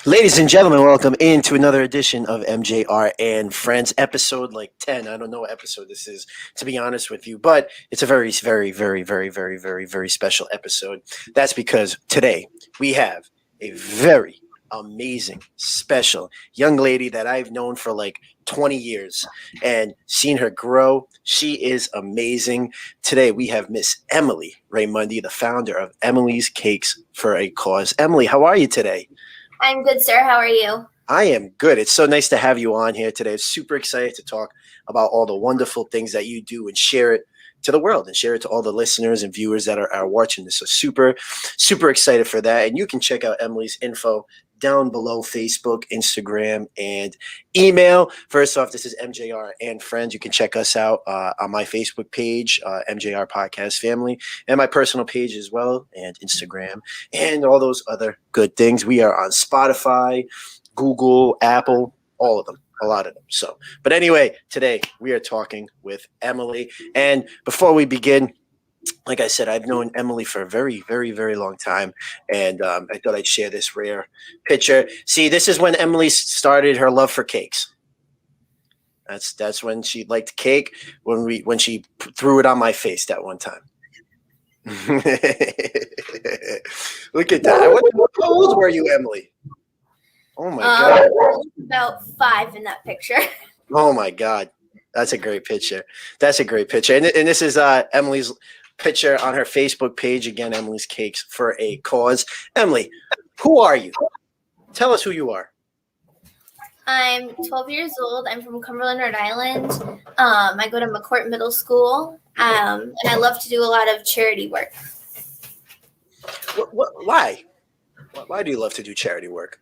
Ladies and gentlemen, welcome into another edition of MJR and Friends, episode like 10. I don't know what episode this is, to be honest with you, but it's a very, very, very, very, very, very, very special episode. That's because today we have a very amazing, special young lady that I've known for like 20 years and seen her grow. She is amazing. Today we have Miss Emily Raymundi, the founder of Emily's Cakes for a Cause. Emily, how are you today? I'm good, sir. How are you? I am good. It's so nice to have you on here today. I'm super excited to talk about all the wonderful things that you do and share it to the world and share it to all the listeners and viewers that are watching this. So super excited for that. And you can check out Emily's info down below: Facebook, Instagram, and email. First off, this is MJR and Friends. You can check us out on my Facebook page, MJR Podcast Family, and my personal page as well, and Instagram, and all those other good things. We are on Spotify, Google, Apple, all of them. A lot of them. So, but anyway, today we are talking with Emily. And before we begin, like I said, I've known Emily for a very, very, very long time. And I thought I'd share this rare picture. See, this is when Emily started her love for cakes. That's when she liked cake, when she threw it on my face that one time. Look at that. How old were you, Emily? Oh my God. I was about 5 in that picture. Oh my God. That's a great picture. And this is Emily's picture on her Facebook page. Again, Emily's Cakes for a Cause. Emily, who are you? Tell us who you are. I'm 12 years old. I'm from Cumberland, Rhode Island. I go to McCourt Middle School, and I love to do a lot of charity work. Why? Why do you love to do charity work?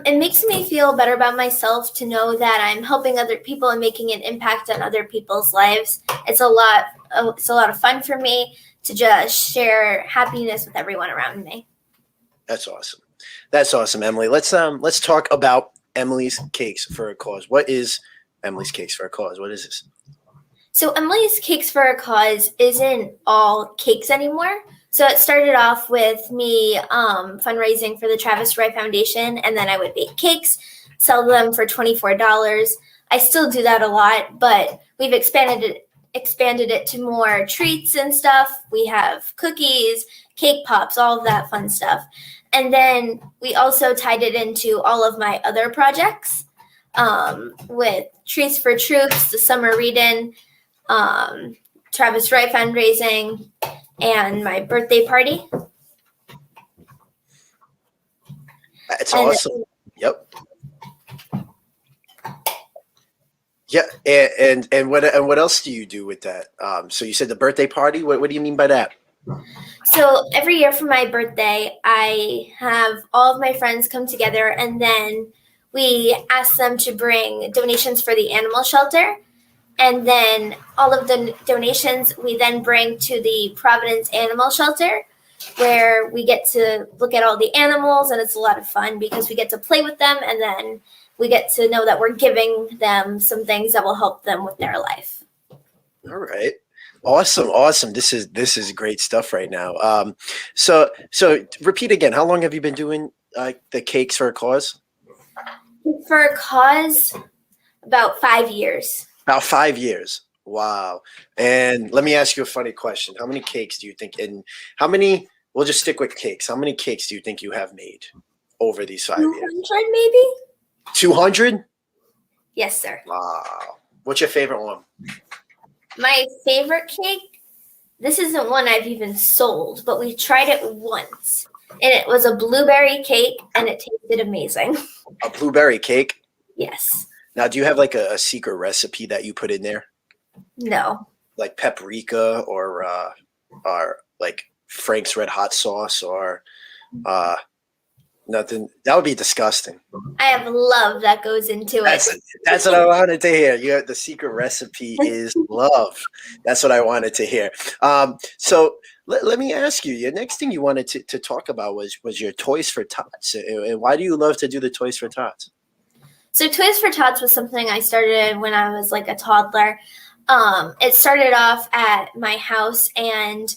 It makes me feel better about myself to know that I'm helping other people and making an impact on other people's lives. It's a lot of fun for me to just share happiness with everyone around me. That's awesome, Emily. Let's talk about Emily's Cakes for a Cause. What is Emily's Cakes for a Cause? What is this? So Emily's Cakes for a Cause isn't all cakes anymore. So it started off with me fundraising for the Travis Wright Foundation, and then I would bake cakes, sell them for $24. I still do that a lot, but we've expanded it to more treats and stuff. We have cookies, cake pops, all of that fun stuff. And then we also tied it into all of my other projects with Treats for Troops, the Summer Read-In, Travis Wright fundraising, and my birthday party. That's awesome. Yep. Yeah, and what else do you do with that? So you said the birthday party. What do you mean by that? So every year for my birthday, I have all of my friends come together, and then we ask them to bring donations for the animal shelter. And then all of the donations we then bring to the Providence Animal Shelter, where we get to look at all the animals, and it's a lot of fun because we get to play with them, and then we get to know that we're giving them some things that will help them with their life. All right. Awesome. This is great stuff right now. So repeat again. How long have you been doing the Cakes for a Cause? For a Cause, about 5 years. About 5 years. Wow. And let me ask you a funny question. How many cakes do you think, we'll just stick with cakes. How many cakes do you think you have made over these 5 years? 200 maybe? 200? Yes, sir. Wow. What's your favorite one? My favorite cake, this isn't one I've even sold, but we tried it once. And it was a blueberry cake, and it tasted amazing. A blueberry cake? Yes. Now, do you have like a secret recipe that you put in there? No. Like paprika or like Frank's Red Hot sauce or nothing? That would be disgusting. I have love that goes into it. That's what I wanted to hear. The secret recipe is love. That's what I wanted to hear. So let me ask you. Your next thing you wanted to talk about was your Toys for Tots. And why do you love to do the Toys for Tots? So Toys for Tots was something I started when I was like a toddler. It started off at my house, and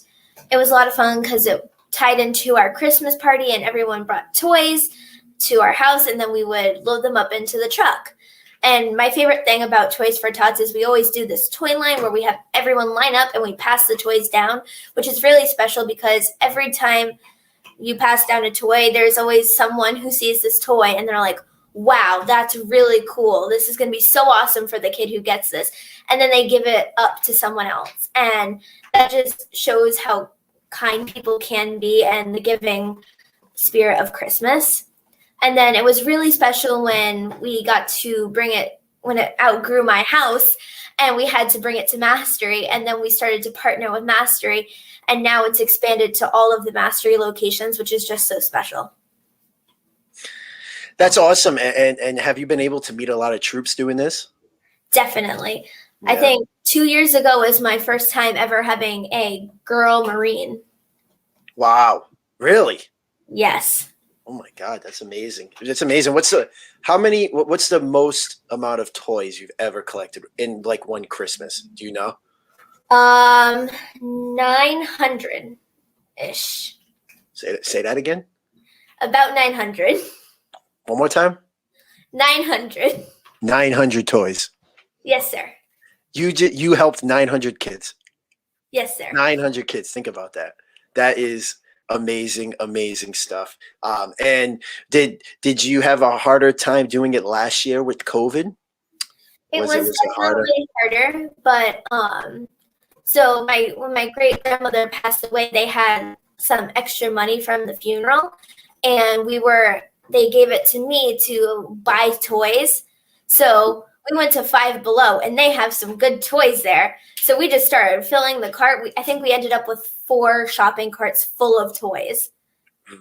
it was a lot of fun because it tied into our Christmas party, and everyone brought toys. to our house, and then we would load them up into the truck. And my favorite thing about Toys for Tots is we always do this toy line where we have everyone line up and we pass the toys down, which is really special because every time you pass down a toy, there's always someone who sees this toy and they're like, wow, that's really cool. This is going to be so awesome for the kid who gets this. And then they give it up to someone else. And that just shows how kind people can be and the giving spirit of Christmas. And then it was really special when we got to bring it, when it outgrew my house, and we had to bring it to Mastery. And then we started to partner with Mastery. And now it's expanded to all of the Mastery locations, which is just so special. That's awesome. And have you been able to meet a lot of troops doing this? Definitely. Yeah. I think 2 years ago was my first time ever having a girl Marine. Wow. Really? Yes. Oh my God, that's amazing. That's amazing. What's the most amount of toys you've ever collected in like one Christmas? Do you know? 900-ish. Say that again? About 900. One more time? 900. 900 toys. Yes, sir. You helped 900 kids. Yes, sir. 900 kids. Think about that. That is amazing stuff. And did you have a harder time doing it last year with COVID? It was definitely harder, but so when my great grandmother passed away, they had some extra money from the funeral, and they gave it to me to buy toys. So we went to Five Below, and they have some good toys there. So we just started filling the cart. I think we ended up with 4 shopping carts full of toys.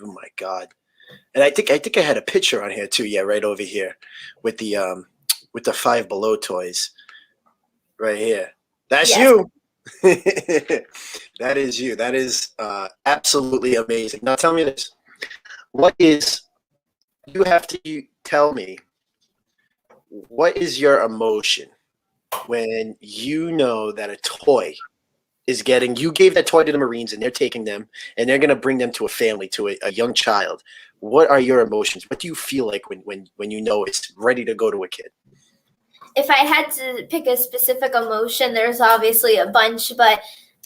Oh my God! And I think I had a picture on here too. Yeah, right over here with the Five Below toys. Right here. That's Yes. you. That is you. That is absolutely amazing. Now tell me this: you have to tell me, what is your emotion when you know that a toy is you gave that toy to the Marines and they're taking them and they're going to bring them to a family, to a young child? What are your emotions? What do you feel like when you know it's ready to go to a kid? If I had to pick a specific emotion, there's obviously a bunch, but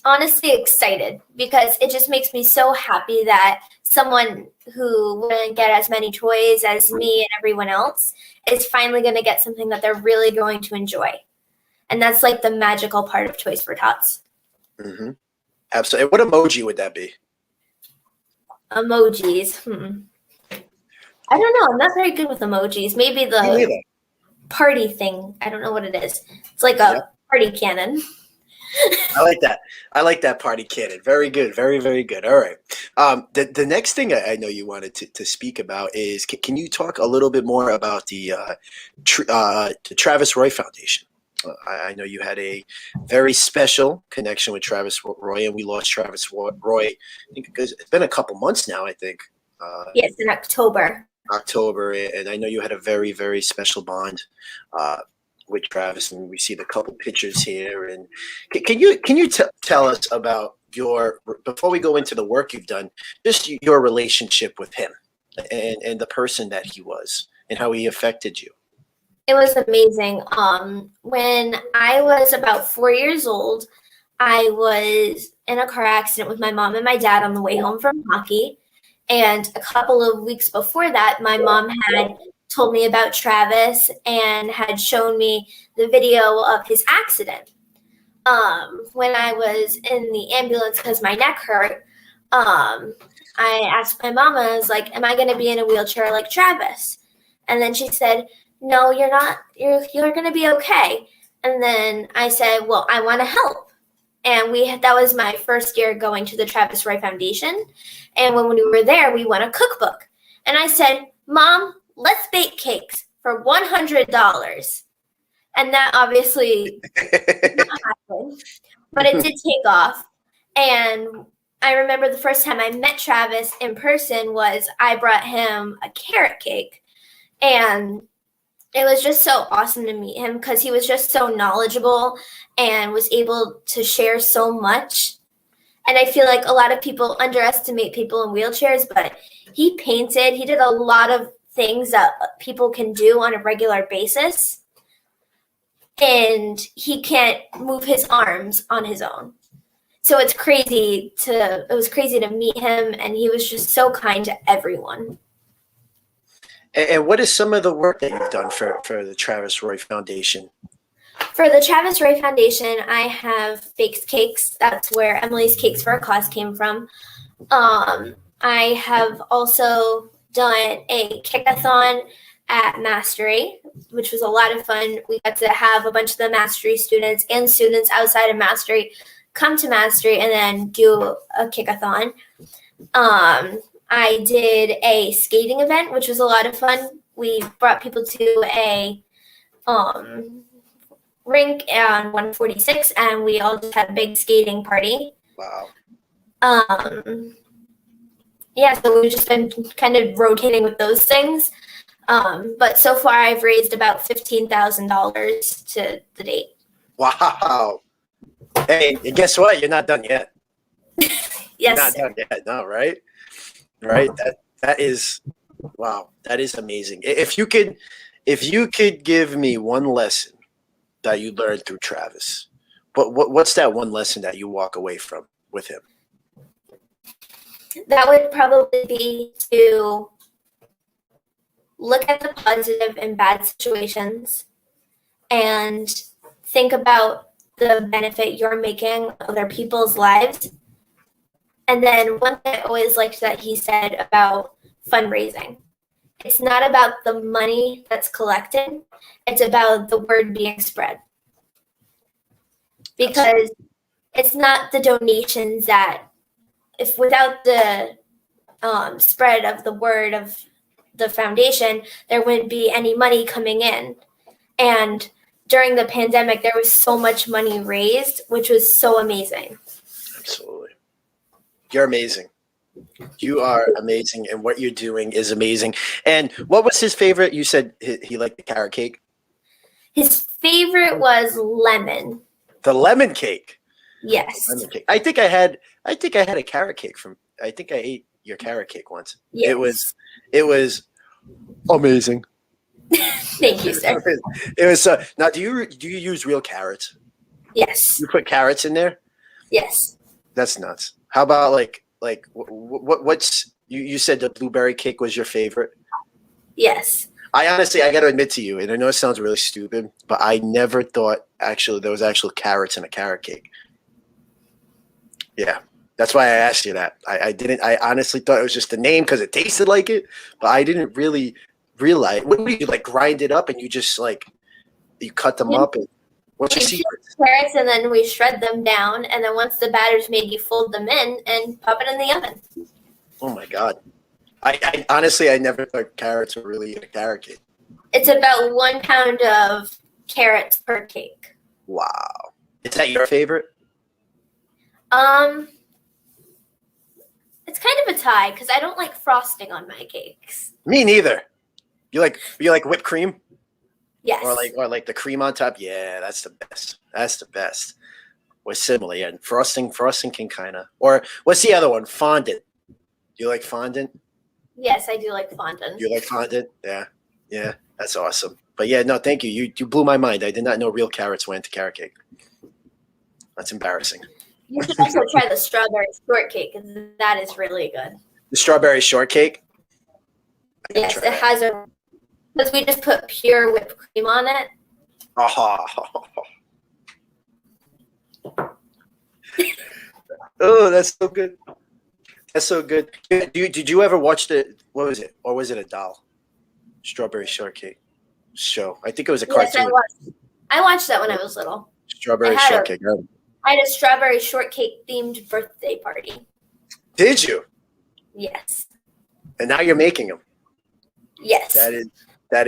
honestly excited, because it just makes me so happy that someone who wouldn't get as many toys as me and everyone else is finally going to get something that they're really going to enjoy. And that's like the magical part of Toys for Tots. Mm-hmm. Absolutely. What emoji would that be? Emojis. I don't know. I'm not very good with emojis. Maybe the party thing. I don't know what it is. It's like a party cannon. I like that. I like that party cannon. Very good. Very, very good. All right. The next thing I know you wanted to speak about is, can you talk a little bit more about the Travis Roy Foundation? I know you had a very special connection with Travis Roy, and we lost Travis Roy, I think, because it's been a couple months now, I think. Yes, in October. And I know you had a very, very special bond with Travis, and we see the couple pictures here. And can you tell us about before we go into the work you've done, just your relationship with him and the person that he was and how he affected you? It was amazing. When I was about 4 years old, I was in a car accident with my mom and my dad on the way home from hockey. And a couple of weeks before that, my mom had told me about Travis and had shown me the video of his accident. When I was in the ambulance because my neck hurt, I asked my mom, I was like, am I going to be in a wheelchair like Travis? And then she said, no, you're not. You're going to be okay. And then I said, well, I want to help. And that was my first year going to the Travis Roy Foundation. And when we were there, we won a cookbook. And I said, Mom, let's bake cakes for $100. And that obviously did not happen, but it did take off. And I remember the first time I met Travis in person was I brought him a carrot cake. And it was just so awesome to meet him because he was just so knowledgeable and was able to share so much. And I feel like a lot of people underestimate people in wheelchairs, but he painted. He did a lot of things that people can do on a regular basis, and he can't move his arms on his own. So it was crazy to meet him, and he was just so kind to everyone. And what is some of the work that you've done for the Travis Roy Foundation? For the Travis Roy Foundation, I have baked cakes. That's where Emily's Cakes for a Cause came from. I have also done a kickathon at Mastery, which was a lot of fun. We got to have a bunch of the Mastery students and students outside of Mastery come to Mastery and then do a kickathon. I did a skating event, which was a lot of fun. We brought people to a rink on 146, and we all just had a big skating party. Wow. Yeah, so we've just been kind of rotating with those things. But so far, I've raised about $15,000 to the date. Wow. Hey, and guess what? You're not done yet. Yes. You're not done yet. No, right? Right. That is, wow. That is amazing. If you could give me one lesson that you learned through Travis, what's that one lesson that you walk away from with him? That would probably be to look at the positive in bad situations and think about the benefit you're making other people's lives. And then one thing I always liked that he said about fundraising. It's not about the money that's collected. It's about the word being spread. Because it's not the donations that, if without the spread of the word of the foundation, there wouldn't be any money coming in. And during the pandemic, there was so much money raised, which was so amazing. Absolutely. You're amazing. You are amazing, and what you're doing is amazing. And what was his favorite? You said he liked the carrot cake. His favorite was lemon. The lemon cake. Yes. Lemon cake. I think I had a carrot cake I think I ate your carrot cake once. Yes. It was amazing. Thank you, sir. It was now do you use real carrots? Yes. You put carrots in there? Yes. That's nuts. How about what's you said the blueberry cake was your favorite? Yes. I got to admit to you, and I know it sounds really stupid, but I never thought actually there was actual carrots in a carrot cake. Yeah, that's why I asked you that. I honestly thought it was just a name because it tasted like it, but I didn't really realize. What do you grind it up and you just you cut them up? And what's your secret? Carrots, and then we shred them down, and then once the batter's made, you fold them in and pop it in the oven. Oh my God. I honestly, I never thought carrots were really in a carrot cake. It's about 1 pound of carrots per cake. Wow. Is that your favorite? It's kind of a tie because I don't like frosting on my cakes. Me neither. You like whipped cream? Yes. Or like the cream on top? Yeah, that's the best. That's the best. With similar, yeah. And frosting can kind of. Or what's the other one? Fondant. Do you like fondant? Yes, I do like fondant. You like fondant? Yeah. Yeah, that's awesome. But yeah, no, thank you. You blew my mind. I did not know real carrots went into carrot cake. That's embarrassing. You should also try the strawberry shortcake because that is really good. The strawberry shortcake? Yes, it has because we just put pure whipped cream on it. Oh, that's so good. That's so good. Did you ever watch what was it? Or was it a doll? Strawberry shortcake show. I think it was a cartoon. Yes, I watched that when I was little. Strawberry shortcake. I had a strawberry shortcake themed birthday party. Did you? Yes. And now you're making them. Yes. That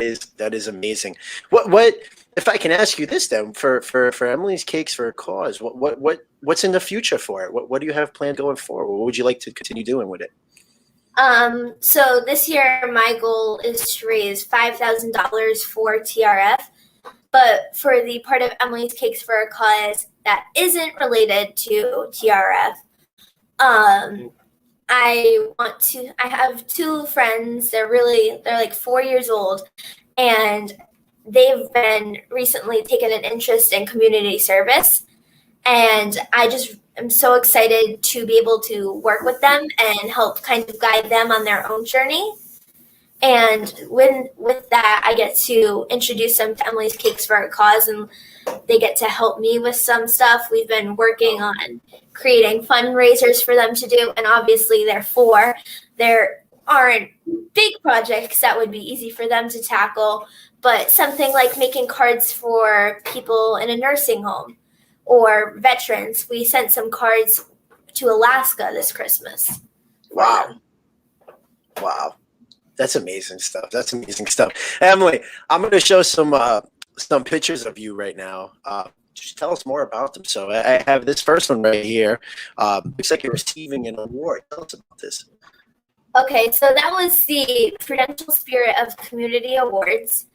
is amazing. What if I can ask you this then for Emily's Cakes for a Cause? What's in the future for it? What do you have planned going forward? What would you like to continue doing with it? So this year my goal is to raise $5,000 for TRF, but for the part of Emily's Cakes for a Cause that isn't related to TRF, I have two friends. They're like 4 years old, and they've been recently taken an interest in community service. And I just am so excited to be able to work with them and help kind of guide them on their own journey. And with that, I get to introduce them to Emily's Cakes for a Cause, and they get to help me with some stuff. We've been working on creating fundraisers for them to do, and obviously they're four. There aren't big projects that would be easy for them to tackle, but something like making cards for people in a nursing home or veterans. We sent some cards to Alaska this Christmas. Wow. Wow. That's amazing stuff. That's amazing stuff. Emily, I'm going to show some pictures of you right now. Just tell us more about them. So I have this first one right here. Looks like you're receiving an award. Tell us about this. Okay, so that was the Prudential Spirit of Community Awards.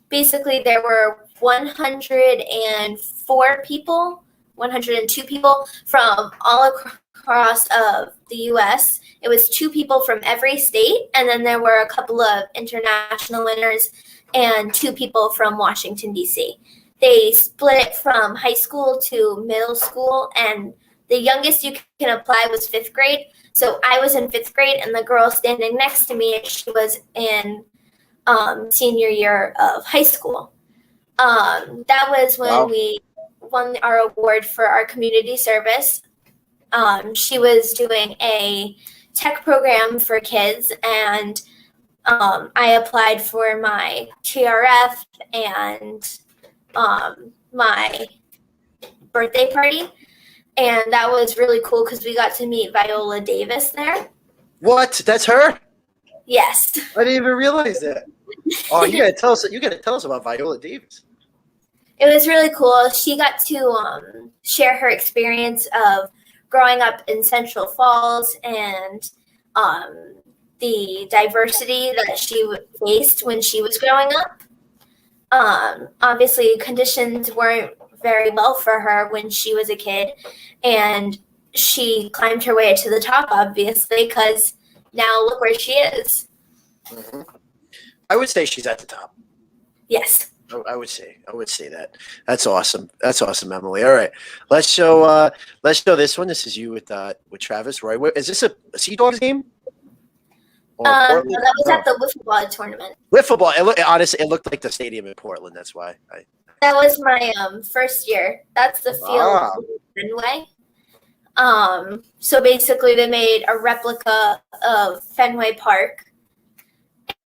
Basically, there were 102 people from all across of the U.S. It was 2 people from every state, and then there were a couple of international winners and 2 people from Washington, D.C. They split it from high school to middle school, and the youngest you can apply was 5th grade. So I was in 5th grade, and the girl standing next to me, she was in senior year of high school. That was when we won our award for our community service. She was doing a tech program for kids, and I applied for my TRF and my birthday party, and that was really cool because we got to meet Viola Davis there. What? That's her? Yes. I didn't even realize that. Oh, you gotta tell us. You gotta tell us about Viola Davis. It was really cool. She got to share her experience of growing up in Central Falls and the diversity that she faced when she was growing up. Obviously, conditions weren't very well for her when she was a kid, and she climbed her way to the top, obviously, because now look where she is. Mm-hmm. I would say she's at the top. Yes. I would say that. That's awesome. That's awesome, Emily. All right, let's show this one. This is you with Travis Roy. Is this a Sea Dogs game? No, that was at the wiffle ball tournament. Wiffle ball. Honestly, it looked like the stadium in Portland. That's why. That was my first year. That's the field Fenway. So basically, they made a replica of Fenway Park.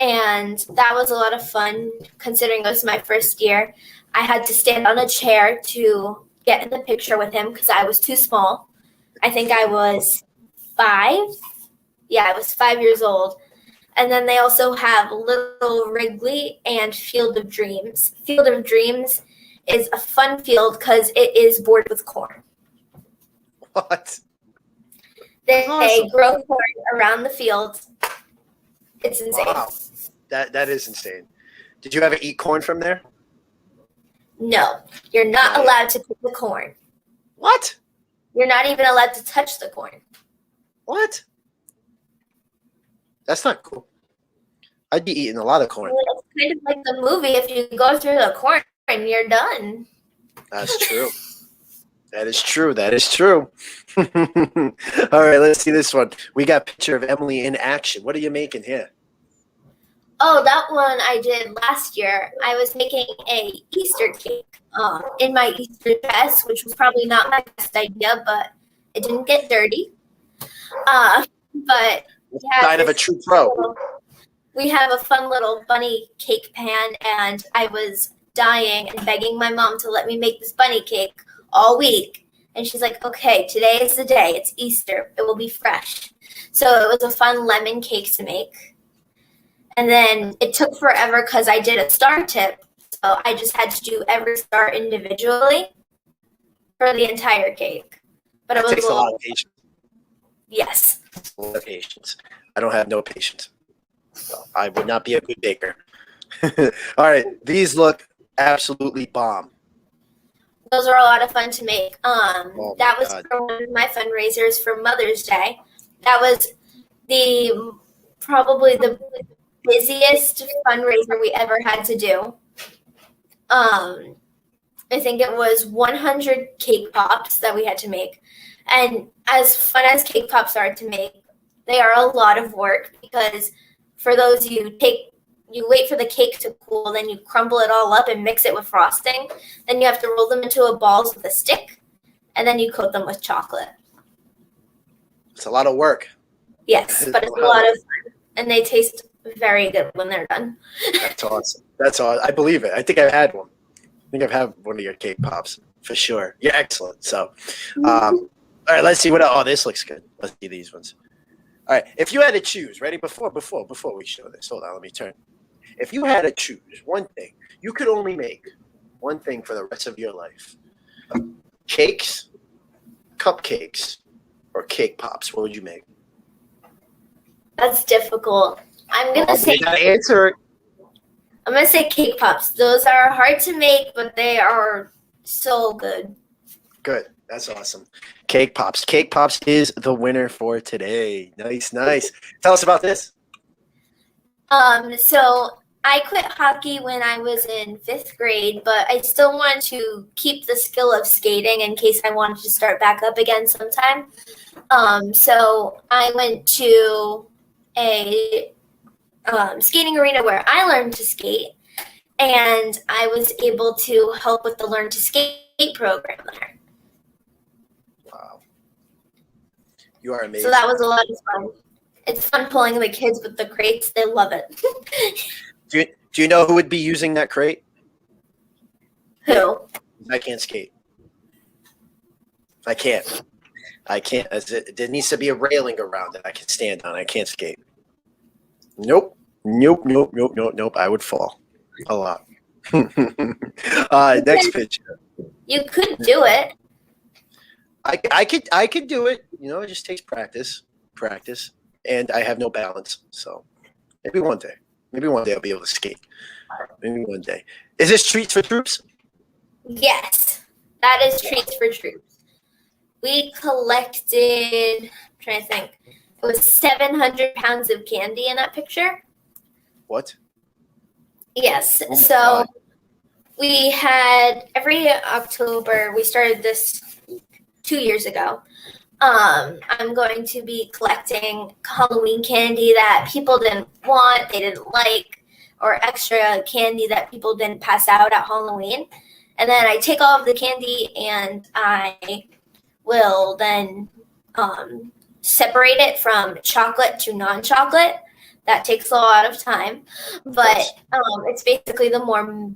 And that was a lot of fun, considering it was my first year. I had to stand on a chair to get in the picture with him because I was too small. I think I was 5. Yeah, I was 5 years old. And then they also have Little Wrigley and Field of Dreams. Field of Dreams is a fun field because it is bordered with corn. What? They grow corn around the field. It's insane. Wow. That is insane. Did you ever eat corn from there? No, you're not allowed to pick the corn. What? You're not even allowed to touch the corn. What? That's not cool. I'd be eating a lot of corn. Well, it's kind of like the movie. If you go through the corn, you're done. That's true. That is true. That is true. All right, let's see this one. We got a picture of Emily in action. What are you making here? Oh, that one I did last year. I was making a Easter cake in my Easter dress, which was probably not my best idea, but it didn't get dirty. But Kind of a true pro. We have a fun little bunny cake pan, and I was dying and begging my mom to let me make this bunny cake all week. And she's like, okay, today is the day. It's Easter. It will be fresh. So it was a fun lemon cake to make. And then it took forever because I did a star tip. So I just had to do every star individually for the entire cake. But it takes a lot of patience. Yes. A lot of patience. I don't have no patience. So I would not be a good baker. All right. These look absolutely bomb. Those are a lot of fun to make. That was for one of my fundraisers for Mother's Day. That was probably the busiest fundraiser we ever had to do. I think it was 100 cake pops that we had to make. And as fun as cake pops are to make, they are a lot of work because for those you wait for the cake to cool, then you crumble it all up and mix it with frosting. Then you have to roll them into a balls with a stick, and then you coat them with chocolate. It's a lot of work. Yes, but it's a lot of fun, and they taste very good when they're done. That's awesome. That's awesome. I believe it. I think I've had one. I think I've had one of your cake pops for sure. You're excellent. So, all right, let's see what else. Oh, this looks good. Let's see these ones. All right, if you had to choose, ready? Before we show this, hold on, let me turn. If you had to choose one thing, you could only make one thing for the rest of your life: cakes, cupcakes, or cake pops. What would you make? That's difficult. I'm gonna say. You gotta answer it. I'm gonna say cake pops. Those are hard to make, but they are so good. Good. That's awesome. Cake pops. Cake pops is the winner for today. Nice, nice. Tell us about this. So I quit hockey when I was in 5th grade, but I still want to keep the skill of skating in case I wanted to start back up again sometime. So I went to a skating arena where I learned to skate, and I was able to help with the Learn to Skate program there. Wow. You are amazing. So that was a lot of fun. It's fun pulling the kids with the crates. They love it. Do you know who would be using that crate? Who? I can't skate. I can't. There needs to be a railing around it I can stand on. I can't skate. Nope. I would fall a lot. Next picture. You could do it. I could do it. You know, it just takes practice, and I have no balance. So maybe one day I'll be able to skate. Maybe one day. Is this Treats for Troops? Yes, that is Treats for Troops. We collected, I'm trying to think, it was 700 pounds of candy in that picture. What? Yes. Oh so God. We had every October, we started this 2 years ago. I'm going to be collecting Halloween candy that people didn't want, they didn't like, or extra candy that people didn't pass out at Halloween. And then I take all of the candy and I will then separate it from chocolate to non-chocolate. That takes a lot of time, but it's basically the more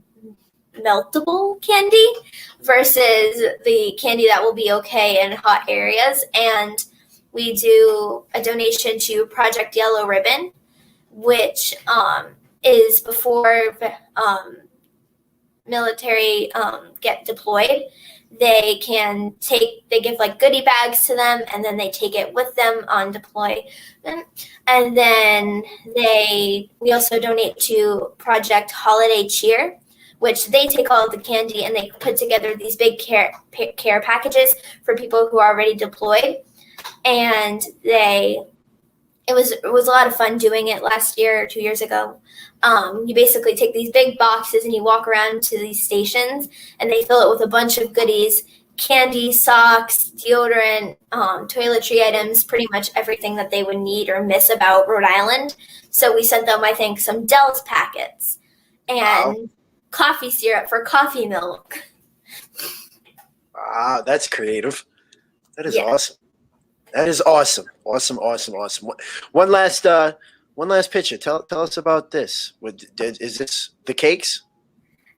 meltable candy versus the candy that will be okay in hot areas. And we do a donation to Project Yellow Ribbon, which is before military get deployed. They give like goodie bags to them, and then they take it with them on deployment. And then we also donate to Project Holiday Cheer, which they take all of the candy and they put together these big care packages for people who are already deployed. And it was a lot of fun doing it last year or 2 years ago. You basically take these big boxes and you walk around to these stations and they fill it with a bunch of goodies, candy, socks, deodorant, toiletry items, pretty much everything that they would need or miss about Rhode Island. So we sent them, I think, some Del's packets and coffee syrup for coffee milk. Wow, that's creative. That is awesome. That is awesome. Awesome. One last picture. Tell us about this. Is this the cakes?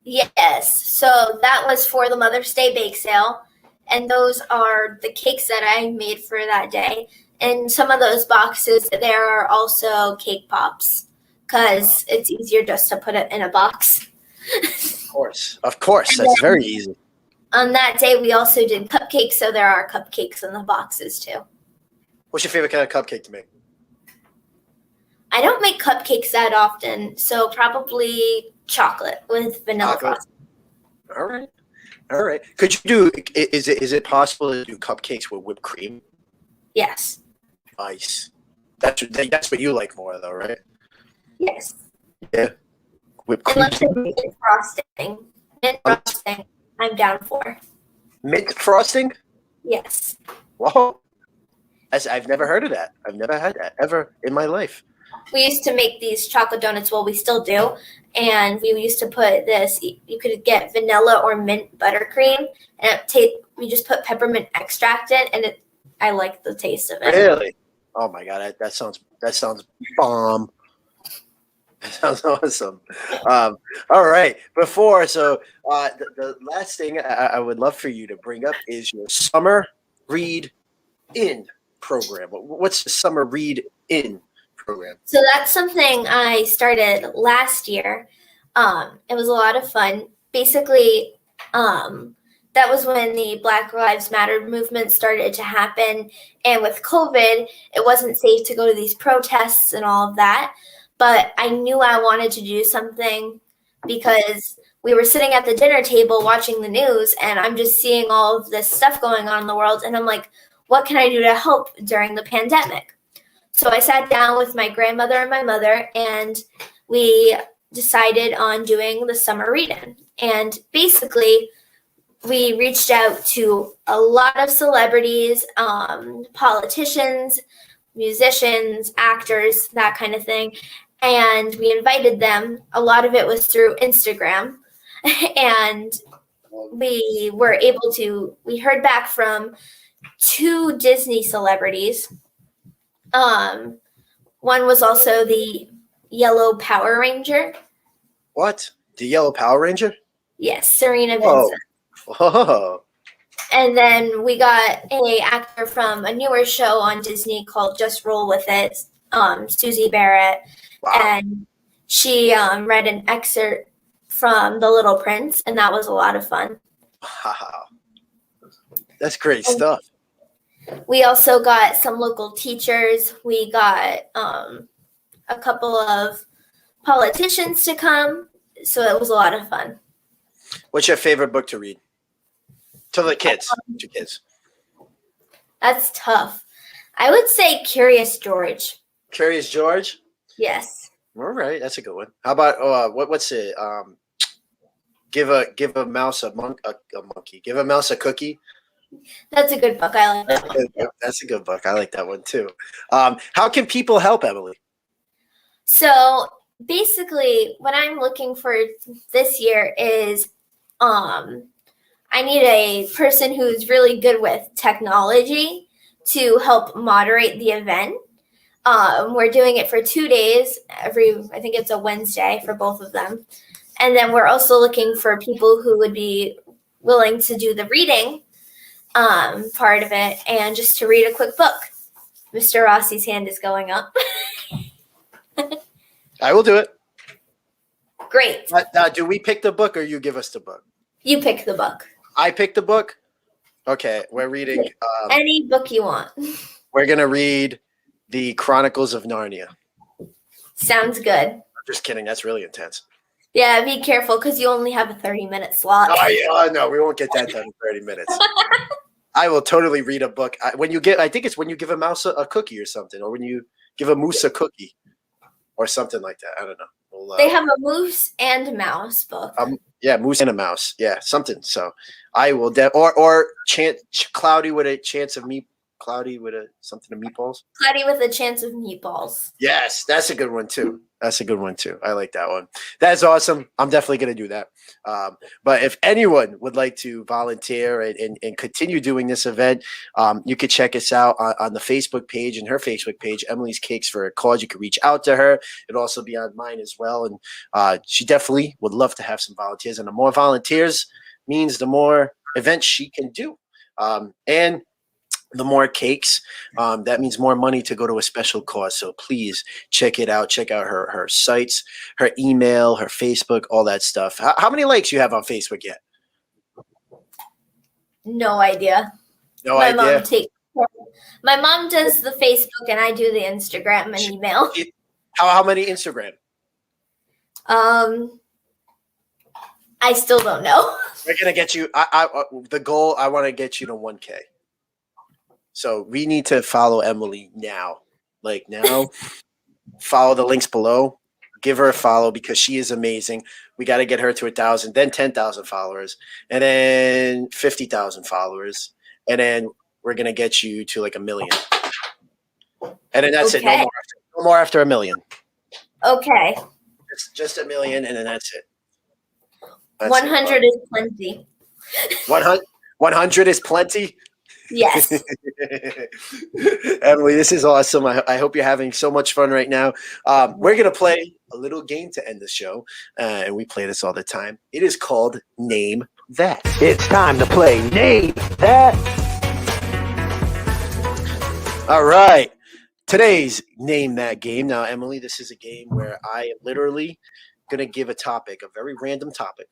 Yes. So that was for the Mother's Day bake sale. And those are the cakes that I made for that day. And some of those boxes, there are also cake pops because it's easier just to put it in a box. Of course. That's very easy. On that day, we also did cupcakes. So there are cupcakes in the boxes too. What's your favorite kind of cupcake to make? I don't make cupcakes that often, so probably chocolate with vanilla frosting. All right. Could you do? Is it possible to do cupcakes with whipped cream? Yes. Nice. That's what you like more, though, right? Yes. Yeah. Whipped cream. Unless it's mint frosting. Mint frosting, I'm down for. Mint frosting? Yes. Whoa. I've never heard of that. I've never had that ever in my life. We used to make these chocolate donuts. Well, we still do. And we used to put this, you could get vanilla or mint buttercream. And we just put peppermint extract in. And I like the taste of it. Really? Oh my God. That sounds bomb. That sounds awesome. All right. The last thing I would love for you to bring up is your summer read in program. What's the summer read in program? So that's something I started last year. It was a lot of fun. Basically, that was when the Black Lives Matter movement started to happen. And with COVID, it wasn't safe to go to these protests and all of that. But I knew I wanted to do something because we were sitting at the dinner table watching the news, and I'm just seeing all of this stuff going on in the world. And I'm like, what can I do to help during the pandemic? So I sat down with my grandmother and my mother, and we decided on doing the summer read-in. And basically, we reached out to a lot of celebrities, politicians, musicians, actors, that kind of thing. And we invited them. A lot of it was through Instagram. And we heard back from 2 Disney celebrities. One was also the Yellow Power Ranger. What? The Yellow Power Ranger? Yes, Serena Whoa. Vincent. Whoa. And then we got an actor from a newer show on Disney called Just Roll With It, Susie Barrett. Wow. And she read an excerpt from The Little Prince, and that was a lot of fun. Wow. That's great stuff. We also got some local teachers. We got a couple of politicians to come, so it was a lot of fun. What's your favorite book to read? To the kids. To kids. That's tough. I would say Curious George. Curious George? Yes. All right, that's a good one. How about what's it? Give a mouse a monkey. Give a mouse a cookie. That's a good book. I like that one. That's a good book. I like that one too. How can people help, Emily? So basically, what I'm looking for this year is I need a person who's really good with technology to help moderate the event. We're doing it for 2 days. I think it's a Wednesday for both of them. And then we're also looking for people who would be willing to do the reading part of it and just to read a quick book. Mr. Rossi's hand is going up. I will do it. Great. Do we pick the book or you give us the book? You pick the book. I pick the book? Okay, we're reading. Any book you want. We're going to read The Chronicles of Narnia. Sounds good. I'm just kidding. That's really intense. Yeah, be careful because you only have a 30-minute slot. Oh, yeah. No, we won't get that done in 30 minutes. I will totally read a book. I think it's when you give a mouse a cookie or something, or when you give a moose a cookie or something like that. I don't know. They have a moose and mouse book. Yeah, moose and a mouse. Yeah, something. So I will Cloudy with a chance of meat. Cloudy with something of meatballs. Cloudy with a chance of meatballs. Yes, that's a good one too. I like that one. That's awesome. I'm definitely going to do that. But if anyone would like to volunteer and continue doing this event, you could check us out on the Facebook page and her Facebook page, Emily's Cakes for a Cause. You could reach out to her. It'll also be on mine as well. And she definitely would love to have some volunteers. And the more volunteers means the more events she can do. And the more cakes, that means more money to go to a special cause. So please check it out. Check out her sites, her email, her Facebook, all that stuff. How many likes you have on Facebook yet? No idea. No idea. My mom does the Facebook and I do the Instagram and email. How many Instagram? I still don't know. We're gonna get you. The goal. I want to get you to 1K. So we need to follow Emily now. Like now, follow the links below. Give her a follow because she is amazing. We got to get her to 1,000, then 10,000 followers, and then 50,000 followers, and then we're gonna get you to like 1 million, and then that's it. No more after 1 million. Okay. Just 1 million, and then that's it. 100 is plenty. 100 is plenty. Yes. Emily, this is awesome. I hope you're having so much fun right now. We're going to play a little game to end the show, and we play this all the time. It is called Name That. It's time to play Name That. All right. Today's Name That game. Now, Emily, this is a game where I am literally going to give a topic, a very random topic,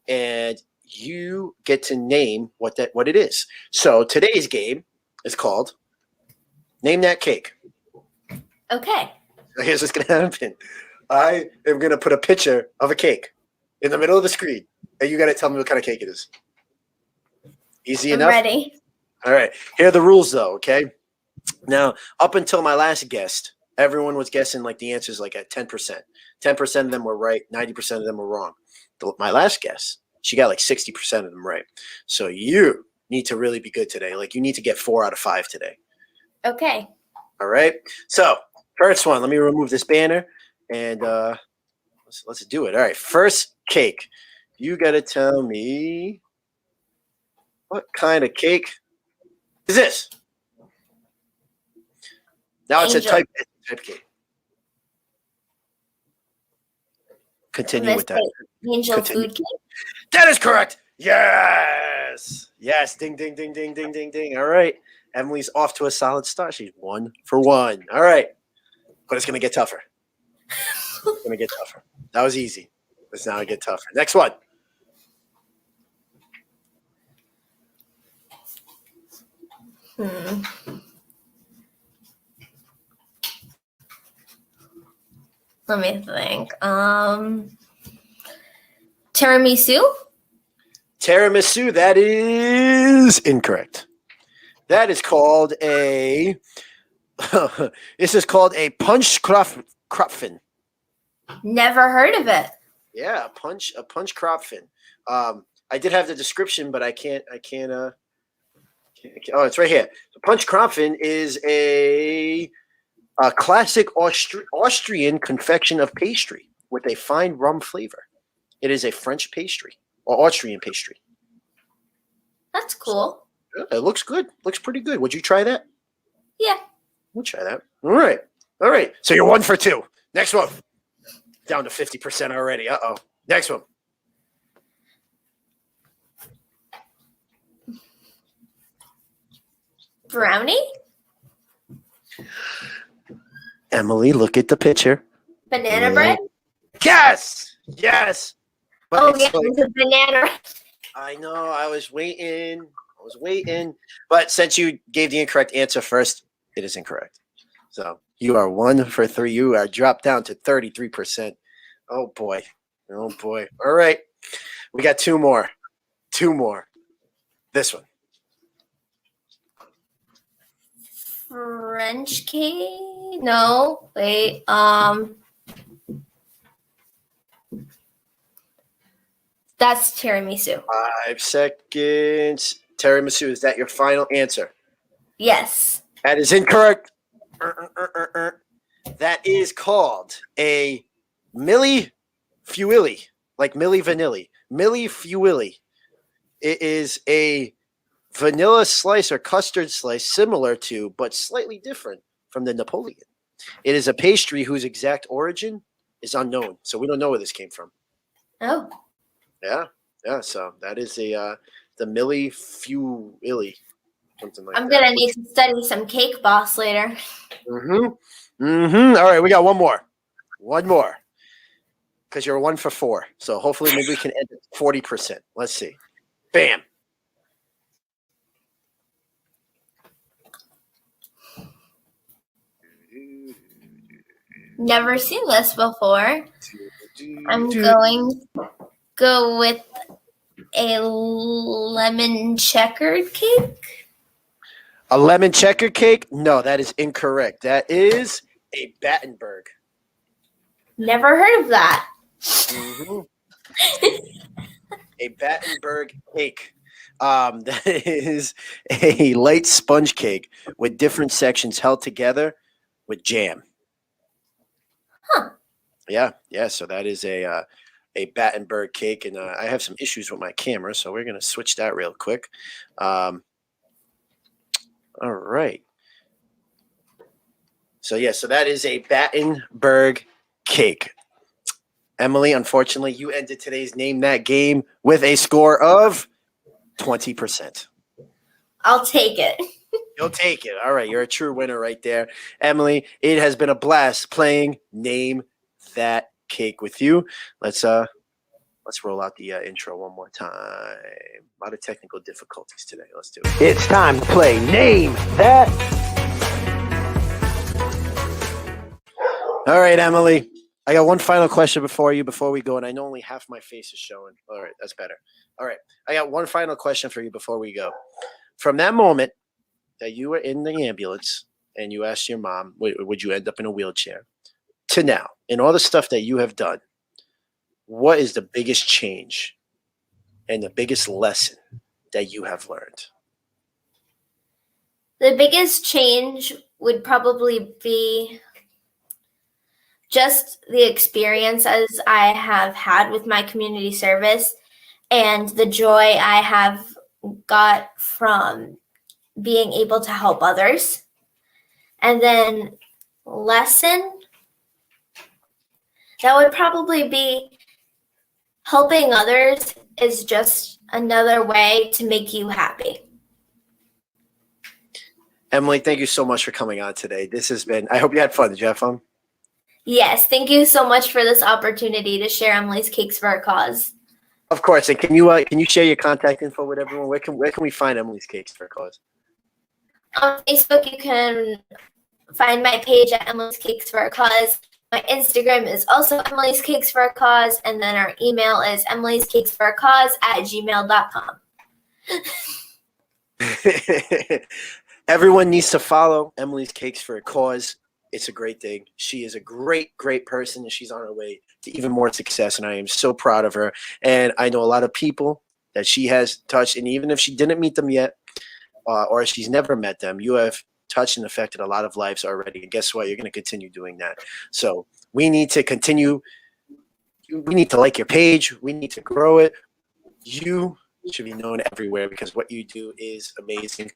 and you get to name what it is. So today's game is called Name That Cake. Okay. So here's what's going to happen. I am going to put a picture of a cake in the middle of the screen, and you got to tell me what kind of cake it is. Easy enough? I'm ready. All right. Here are the rules, though, okay? Now, up until my last guest, everyone was guessing like the answers like at 10%. 10% of them were right. 90% of them were wrong. My last guess, she got like 60% of them right. So you need to really be good today. Like you need to get 4 out of 5 today. Okay. All right. So first one, let me remove this banner and let's do it. All right. First cake. You got to tell me what kind of cake is this? Now it's a type cake. Continue with that. Angel food cake. That is correct. Yes. Yes. Ding, ding, ding, ding, ding, ding, ding. All right. Emily's off to a solid start. She's 1 for 1. All right. But it's going to get tougher. It's going to get tougher. That was easy. It's now going to get tougher. Next one. Let me think. Tiramisu? Tiramisu, that is incorrect. That is called a this is called a punch krapfen. Never heard of it. Yeah, a punch krapfen. I did have the description, but I can't oh, it's right here. The punch krapfen is a classic Austrian confection of pastry with a fine rum flavor. It is a French pastry or Austrian pastry. That's cool. It looks good. Looks pretty good. Would you try that? Yeah. We'll try that. All right. All right. So you're 1 for 2. Next one. Down to 50% already. Uh-oh. Next one. Brownie? Emily, look at the picture. Banana bread? Yes. Yes. But it's a banana. I know. I was waiting. But since you gave the incorrect answer first, it is incorrect. So you are 1 for 3. You are dropped down to 33%. Oh, boy. Oh, boy. All right. We got 2 more. 2 more. This one. French cake? No. Wait. That's tiramisu. 5 seconds. Tiramisu, is that your final answer? Yes. That is incorrect. That is called a Milli Fuilli, like Milli Vanilli. Milli Fuilli. It is a vanilla slice or custard slice similar to, but slightly different from the Napoleon. It is a pastry whose exact origin is unknown, so we don't know where this came from. Oh. Yeah. So that is the Milli Fuilli, something like that. I'm gonna need to study some Cake Boss later. All right, we got 1 more. 1 more. Because you're 1 for 4. So hopefully maybe we can end at 40%. Let's see. Bam. Never seen this before. I'm going to go with a lemon checkered cake. A lemon checker cake? No, that is incorrect. That is a Battenberg. Never heard of that. Mhm. A Battenberg cake. That is a light sponge cake with different sections held together with jam. Huh. Yeah. So that is a Battenberg cake, and I have some issues with my camera, so we're gonna switch that real quick. All right. So that is a Battenberg cake. Emily, unfortunately, you ended today's Name That Game with a score of 20%. I'll take it. You'll take it. All right, you're a true winner right there. Emily, it has been a blast playing Name That Cake with you. Let's roll out the intro one more time. A lot of technical difficulties today. Let's do it. It's time to play Name That. All right, Emily. I got one final question before we go, and I know only half my face is showing. All right, that's better. All right, I got one final question for you before we go. From that moment that you were in the ambulance and you asked your mom, would you end up in a wheelchair, to now, and all the stuff that you have done, what is the biggest change and the biggest lesson that you have learned? The biggest change would probably be just the experiences I have had with my community service and the joy I have got from being able to help others. And then lesson, that would probably be helping others is just another way to make you happy. Emily, thank you so much for coming on today. This has been, I hope you had fun. Did you have fun? Yes, thank you so much for this opportunity to share Emily's Cakes for a Cause. Of course. And can you share your contact info with everyone? Where can we find Emily's Cakes for a Cause? On Facebook, you can find my page at Emily's Cakes for a Cause. My Instagram is also Emily's Cakes for a Cause, and then our email is emilyscakesforacause@gmail.com. Everyone needs to follow Emily's Cakes for a Cause. It's a great thing. She is a great, great person, and she's on her way to even more success, and I am so proud of her. And I know a lot of people that she has touched, and even if she didn't meet them yet, or she's never met them, you have touched and affected a lot of lives already. And guess what? You're going to continue doing that. So we need to continue. We need to like your page. We need to grow it. You should be known everywhere because what you do is amazing.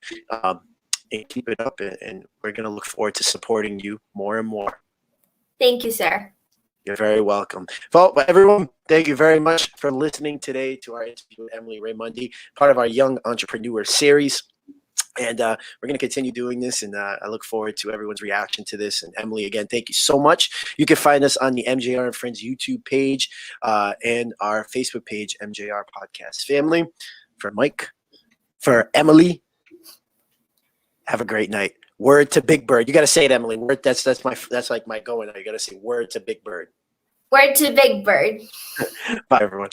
And keep it up, and we're going to look forward to supporting you more and more. Thank you, sir. You're very welcome. Well, everyone, thank you very much for listening today to our interview with Emily Raimondi, part of our Young Entrepreneur series. And we're going to continue doing this, and I look forward to everyone's reaction to this. And Emily, again, thank you so much. You can find us on the MJR and Friends YouTube page and our Facebook page, MJR Podcast Family. For Mike, for Emily, have a great night. Word to Big Bird. You got to say it, Emily. Word. That's like my going. You got to say word to Big Bird. Word to Big Bird. Bye, everyone.